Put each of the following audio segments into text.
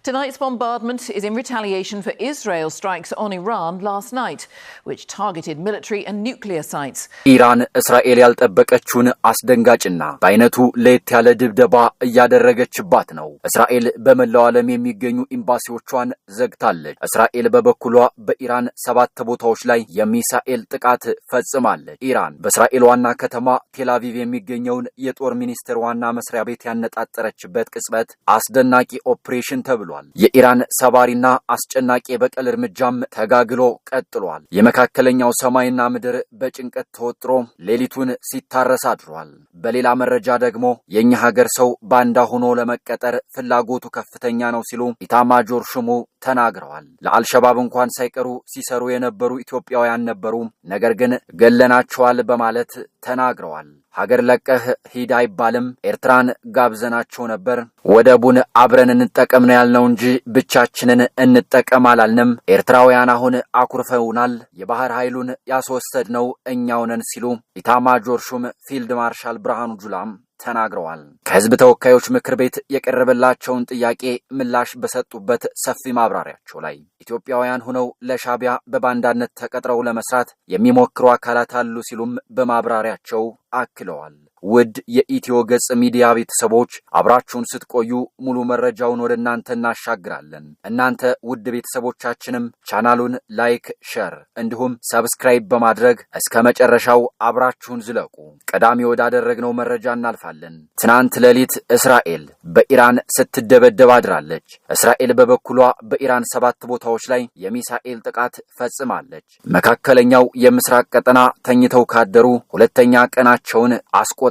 Tonight's bombardment is in retaliation for Israel's strikes on Iran last night, which targeted military and nuclear sites. ኢራን እስራኤል ያልጠበቀችውን አስደንጋጭና በአይነቱ ለየት ያለ ድብደባ እያደረገችባት ነው። እስራኤል በመላው ዓለም የሚገኙ ኤምባሲዎቿን ዘግታለች። እስራኤል በበኩሏ በኢራን 7 ቦታዎች ላይ የሚሳኤል ጥቃት ፈጽማለች። ኢራን በእስራኤል ዋና ከተማ ቴልአቪቭ የሚገኘውን የጦር ሚኒስቴር ዋና መስሪያ ቤት ያነጣጠረችበት ቅጽበት አስደናቂ ኦፕሬሽን ተብሏል። የኢራን ሰባሪና አስጨናቂ በቀል እርምጃም ተጋግሎ ቀጥሏል። የመካከለኛው ሰማይና ምድር በጭንቀት ተወጥሮ ሌሊቱን ሲታረስ አድሯል። በሌላ መረጃ ደግሞ የኛ ሀገር ሰው ባንዳ ሆኖ ለመቀጠር ፍላጎቱ ከፍተኛ ነው ሲሉ ኢታማጆር ሹሙ ተናግረዋል። ለአልሸባብ እንኳን ሳይቀሩ ሲሰሩ የነበሩ ኢትዮጵያውያን ነበሩ፣ ነገር ግን ገለናቸዋል በማለት ተናግረዋል። ሀገር ለቀህ ሂድ አይባልም፣ ኤርትራን ጋብዘናቸው ነበር፣ ወደቡን አብረን እንጠቀም ነው ያልነው እንጂ ብቻችንን እንጠቀም አላልንም፣ ኤርትራውያን አሁን አኩርፈውናል፣ የባህር ኃይሉን ያስወሰድነው እኛው ነን ሲሉ ኢታማጆር ሹም ፊልድ ማርሻል ብርሃኑ ጁላም ተናግረዋል። ከህዝብ ተወካዮች ምክር ቤት የቀረበላቸውን ጥያቄ ምላሽ በሰጡበት ሰፊ ማብራሪያቸው ላይ ኢትዮጵያውያን ሆነው ለሻቢያ በባንዳነት ተቀጥረው ለመስራት የሚሞክሩ አካላት አሉ ሲሉም በማብራሪያቸው አክለዋል። ውድ የኢትዮ ገጽ ሚዲያ ቤተሰቦች አብራችሁን ስትቆዩ ሙሉ መረጃውን ወደ እናንተ እናሻግራለን። እናንተ ውድ ቤተሰቦቻችንም ቻናሉን ላይክ፣ ሼር እንዲሁም ሰብስክራይብ በማድረግ እስከ መጨረሻው አብራችሁን ዝለቁ። ቀዳሚ ወዳደረግነው መረጃ እናልፋለን። ትናንት ሌሊት እስራኤል በኢራን ስትደበደብ አድራለች። እስራኤል በበኩሏ በኢራን 7 ቦታዎች ላይ የሚሳኤል ጥቃት ፈጽማለች። መካከለኛው የምስራቅ ቀጠና ተኝተው ካደሩ ሁለተኛ ቀናቸውን አስቆጥረዋል።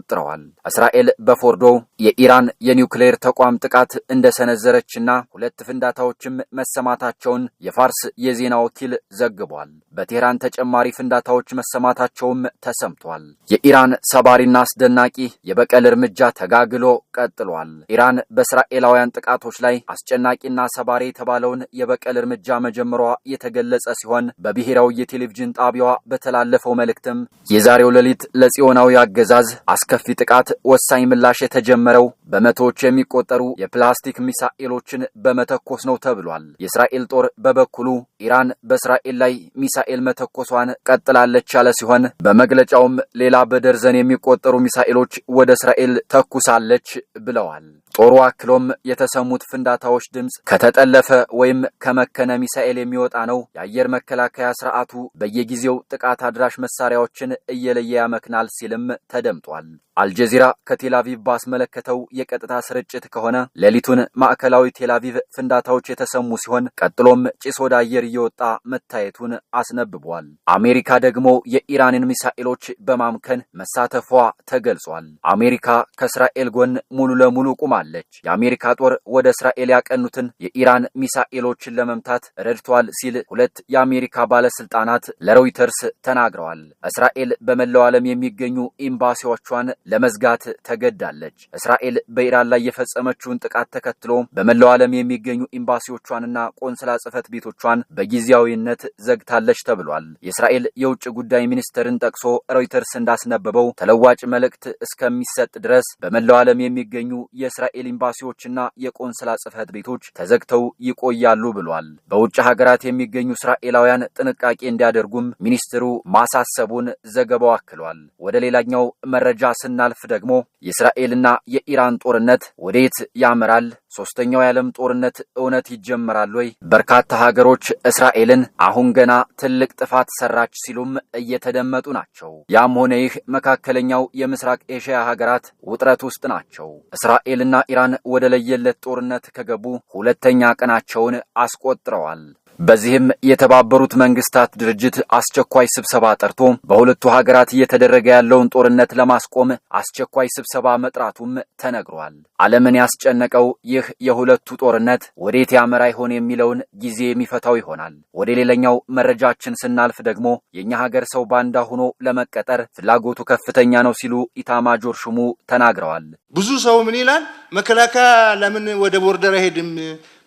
እስራኤል በፎርዶ የኢራን የኒውክሌር ተቋም ጥቃት እንደሰነዘረችና 2 ፍንዳታዎችም መሰማታቸውን የፋርስ የዜና ወኪል ዘግቧል። በቴህራን ተጨማሪ ፍንዳታዎች መሰማታቸውም ተሰምቷል። የኢራን ሰባሪና አስደናቂ የበቀል እርምጃ ተጋግሎ ቀጥሏል። ኢራን በእስራኤላውያን ጥቃቶች ላይ አስጨናቂና ሰባሪ የተባለውን የበቀል እርምጃ መጀመሯ የተገለጸ ሲሆን በብሔራዊ የቴሌቪዥን ጣቢያዋ በተላለፈው መልእክትም የዛሬው ሌሊት ለጽዮናዊ አገዛዝ አስከፊ ጥቃት ወሳኝ ምላሽ የተጀመረው በመቶዎች የሚቆጠሩ የፕላስቲክ ሚሳኤሎችን በመተኮስ ነው ተብሏል። የእስራኤል ጦር በበኩሉ ኢራን በእስራኤል ላይ ሚሳኤል መተኮሷን ቀጥላለች ያለ ሲሆን በመግለጫውም ሌላ በደርዘን የሚቆጠሩ ሚሳኤሎች ወደ እስራኤል ተኩሳለች ብለዋል። ጦሩ አክሎም የተሰሙት ፍንዳታዎች ድምጽ ከተጠለፈ ወይም ከመከነ ሚሳኤል የሚወጣ ነው። የአየር መከላከያ ስርዓቱ በየጊዜው ጥቃት አድራሽ መሳሪያዎችን እየለየ ያመክናል ሲልም ተደምጧል። አልጀዚራ ከቴልአቪቭ ባስመለከተው የቀጥታ ስርጭት ከሆነ ሌሊቱን ማዕከላዊ ቴልአቪቭ ፍንዳታዎች የተሰሙ ሲሆን ቀጥሎም ጭስ ወደ አየር እየወጣ መታየቱን አስነብቧል። አሜሪካ ደግሞ የኢራንን ሚሳኤሎች በማምከን መሳተፏ ተገልጿል። አሜሪካ ከእስራኤል ጎን ሙሉ ለሙሉ ቁማለች። የአሜሪካ ጦር ወደ እስራኤል ያቀኑትን የኢራን ሚሳኤሎችን ለመምታት ረድቷል ሲል 2 የአሜሪካ ባለስልጣናት ለሮይተርስ ተናግረዋል። እስራኤል በመላው ዓለም የሚገኙ ኤምባሲዎቿን ለመዝጋት ተገዳለች። እስራኤል በኢራን ላይ የፈጸመችውን ጥቃት ተከትሎ በመላው ዓለም የሚገኙ ኤምባሲዎቿንና ቆንስላ ጽሕፈት ቤቶቿን በጊዜያዊነት ዘግታለች ተብሏል። የእስራኤል የውጭ ጉዳይ ሚኒስትርን ጠቅሶ ሮይተርስ እንዳስነበበው ተለዋጭ መልእክት እስከሚሰጥ ድረስ በመላው ዓለም የሚገኙ የእስራኤል ኤምባሲዎችና የቆንስላ ጽሕፈት ቤቶች ተዘግተው ይቆያሉ ብሏል። በውጭ ሀገራት የሚገኙ እስራኤላውያን ጥንቃቄ እንዲያደርጉም ሚኒስትሩ ማሳሰቡን ዘገባው አክሏል። ወደ ሌላኛው መረጃ ስናልፍ ደግሞ የእስራኤልና የኢራን ጦርነት ወዴት ያመራል? ሶስተኛው የዓለም ጦርነት እውነት ይጀምራል ወይ? በርካታ ሀገሮች እስራኤልን አሁን ገና ትልቅ ጥፋት ሰራች ሲሉም እየተደመጡ ናቸው። ያም ሆነ ይህ መካከለኛው የምስራቅ ኤሽያ ሀገራት ውጥረት ውስጥ ናቸው። እስራኤልና ኢራን ወደ ለየለት ጦርነት ከገቡ ሁለተኛ ቀናቸውን አስቆጥረዋል። በዚህም የተባበሩት መንግስታት ድርጅት አስቸኳይ ስብሰባ ጠርቶ በሁለቱ ሀገራት እየተደረገ ያለውን ጦርነት ለማስቆም አስቸኳይ ስብሰባ መጥራቱም ተነግሯል። ዓለምን ያስጨነቀው ይህ የሁለቱ ጦርነት ወዴት ያመራ ይሆን የሚለውን ጊዜ የሚፈታው ይሆናል። ወደ ሌላኛው መረጃችን ስናልፍ ደግሞ የኛ ሀገር ሰው ባንዳ ሆኖ ለመቀጠር ፍላጎቱ ከፍተኛ ነው ሲሉ ኢታማጆር ሹሙ ተናግረዋል። ብዙ ሰው ምን ይላል? መከላከያ ለምን ወደ ቦርደር አይሄድም?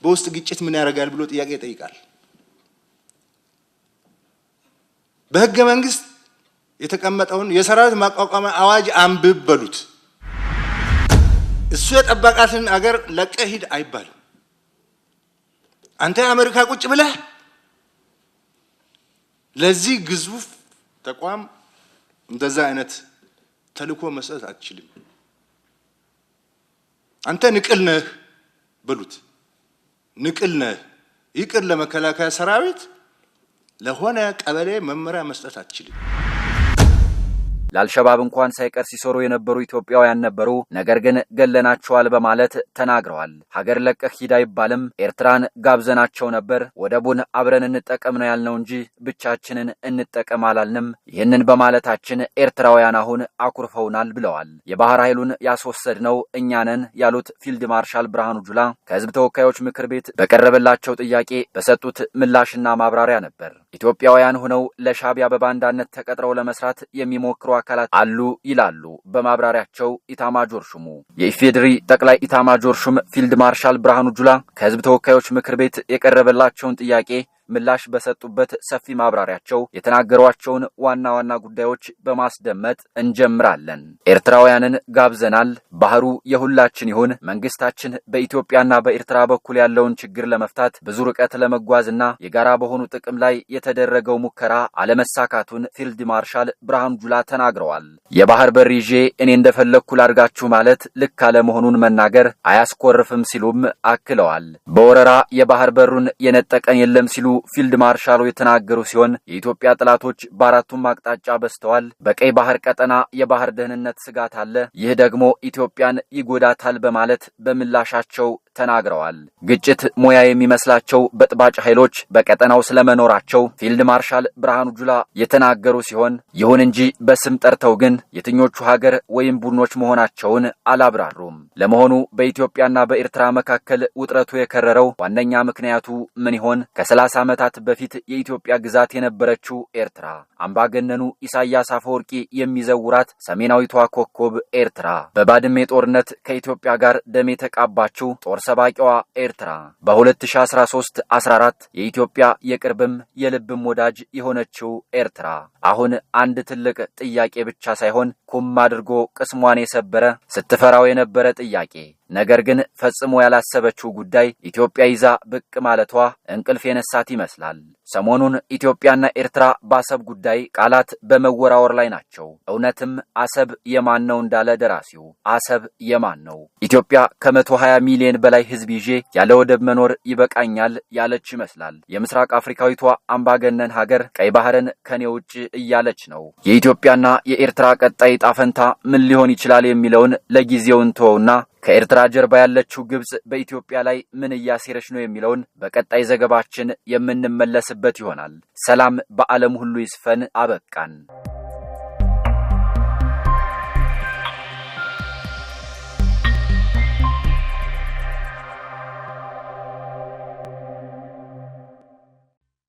በውስጥ ግጭት ምን ያደርጋል ብሎ ጥያቄ ይጠይቃል። በህገ መንግስት የተቀመጠውን የሰራዊት ማቋቋሚያ አዋጅ አንብብ በሉት። እሱ የጠበቃትን አገር ለቀህ ሂድ አይባልም። አንተ አሜሪካ ቁጭ ብለህ ለዚህ ግዙፍ ተቋም እንደዛ አይነት ተልእኮ መስጠት አትችልም። አንተ ንቅል ነህ በሉት፣ ንቅል ነህ። ይቅር ለመከላከያ ሰራዊት ለሆነ ቀበሌ መመሪያ መስጠት አትችልም። ለአልሸባብ እንኳን ሳይቀር ሲሰሩ የነበሩ ኢትዮጵያውያን ነበሩ፣ ነገር ግን ገለናቸዋል በማለት ተናግረዋል። ሀገር ለቀህ ሂድ አይባልም፣ ኤርትራን ጋብዘናቸው ነበር፣ ወደቡን አብረን እንጠቀም ነው ያልነው እንጂ ብቻችንን እንጠቀም አላልንም። ይህንን በማለታችን ኤርትራውያን አሁን አኩርፈውናል ብለዋል። የባህር ኃይሉን ያስወሰድነው እኛ ነን ያሉት ፊልድ ማርሻል ብርሃኑ ጁላ ከህዝብ ተወካዮች ምክር ቤት በቀረበላቸው ጥያቄ በሰጡት ምላሽና ማብራሪያ ነበር። ኢትዮጵያውያን ሆነው ለሻዕቢያ በባንዳነት ተቀጥረው ለመስራት የሚሞክሩ አካላት አሉ ይላሉ በማብራሪያቸው ኢታማጆር ሹሙ። የኢፌዴሪ ጠቅላይ ኢታማጆር ሹም ፊልድ ማርሻል ብርሃኑ ጁላ ከህዝብ ተወካዮች ምክር ቤት የቀረበላቸውን ጥያቄ ምላሽ በሰጡበት ሰፊ ማብራሪያቸው የተናገሯቸውን ዋና ዋና ጉዳዮች በማስደመጥ እንጀምራለን። ኤርትራውያንን ጋብዘናል። ባህሩ የሁላችን ይሁን። መንግስታችን በኢትዮጵያና በኤርትራ በኩል ያለውን ችግር ለመፍታት ብዙ ርቀት ለመጓዝና የጋራ በሆኑ ጥቅም ላይ የተደረገው ሙከራ አለመሳካቱን ፊልድ ማርሻል ብርሃኑ ጁላ ተናግረዋል። የባህር በር ይዤ እኔ እንደፈለግኩ ላድርጋችሁ ማለት ልክ አለመሆኑን መናገር አያስኮርፍም ሲሉም አክለዋል። በወረራ የባህር በሩን የነጠቀን የለም ሲሉ ፊልድ ማርሻሉ የተናገሩ ሲሆን የኢትዮጵያ ጥላቶች በአራቱም አቅጣጫ በስተዋል። በቀይ ባህር ቀጠና የባህር ደህንነት ስጋት አለ። ይህ ደግሞ ኢትዮጵያን ይጎዳታል በማለት በምላሻቸው ተናግረዋል። ግጭት ሙያ የሚመስላቸው በጥባጭ ኃይሎች በቀጠናው ስለመኖራቸው ፊልድ ማርሻል ብርሃኑ ጁላ የተናገሩ ሲሆን ይሁን እንጂ በስም ጠርተው ግን የትኞቹ ሀገር ወይም ቡድኖች መሆናቸውን አላብራሩም። ለመሆኑ በኢትዮጵያና በኤርትራ መካከል ውጥረቱ የከረረው ዋነኛ ምክንያቱ ምን ይሆን? ከ30 ዓመታት በፊት የኢትዮጵያ ግዛት የነበረችው ኤርትራ አምባገነኑ ኢሳያስ አፈወርቂ የሚዘውራት ሰሜናዊቷ ኮከብ ኤርትራ በባድሜ ጦርነት ከኢትዮጵያ ጋር ደም የተቃባችው ጦር ሰባቂዋ ኤርትራ በ2013-14 የኢትዮጵያ የቅርብም የልብም ወዳጅ የሆነችው ኤርትራ አሁን አንድ ትልቅ ጥያቄ ብቻ ሳይሆን ኩም አድርጎ ቅስሟን የሰበረ ስትፈራው የነበረ ጥያቄ ነገር ግን ፈጽሞ ያላሰበችው ጉዳይ ኢትዮጵያ ይዛ ብቅ ማለቷ እንቅልፍ የነሳት ይመስላል። ሰሞኑን ኢትዮጵያና ኤርትራ በአሰብ ጉዳይ ቃላት በመወራወር ላይ ናቸው። እውነትም አሰብ የማን ነው እንዳለ ደራሲው አሰብ የማን ነው? ኢትዮጵያ ከ120 ሚሊዮን በላይ ሕዝብ ይዤ ያለ ወደብ መኖር ይበቃኛል ያለች ይመስላል። የምስራቅ አፍሪካዊቷ አምባገነን ሀገር ቀይ ባህርን ከኔ ውጭ እያለች ነው። የኢትዮጵያና የኤርትራ ቀጣይ ዕጣ ፈንታ ምን ሊሆን ይችላል የሚለውን ለጊዜው እንተወውና ከኤርትራ ጀርባ ያለችው ግብጽ በኢትዮጵያ ላይ ምን እያሴረች ነው የሚለውን በቀጣይ ዘገባችን የምንመለስበት ይሆናል። ሰላም በዓለም ሁሉ ይስፈን። አበቃን።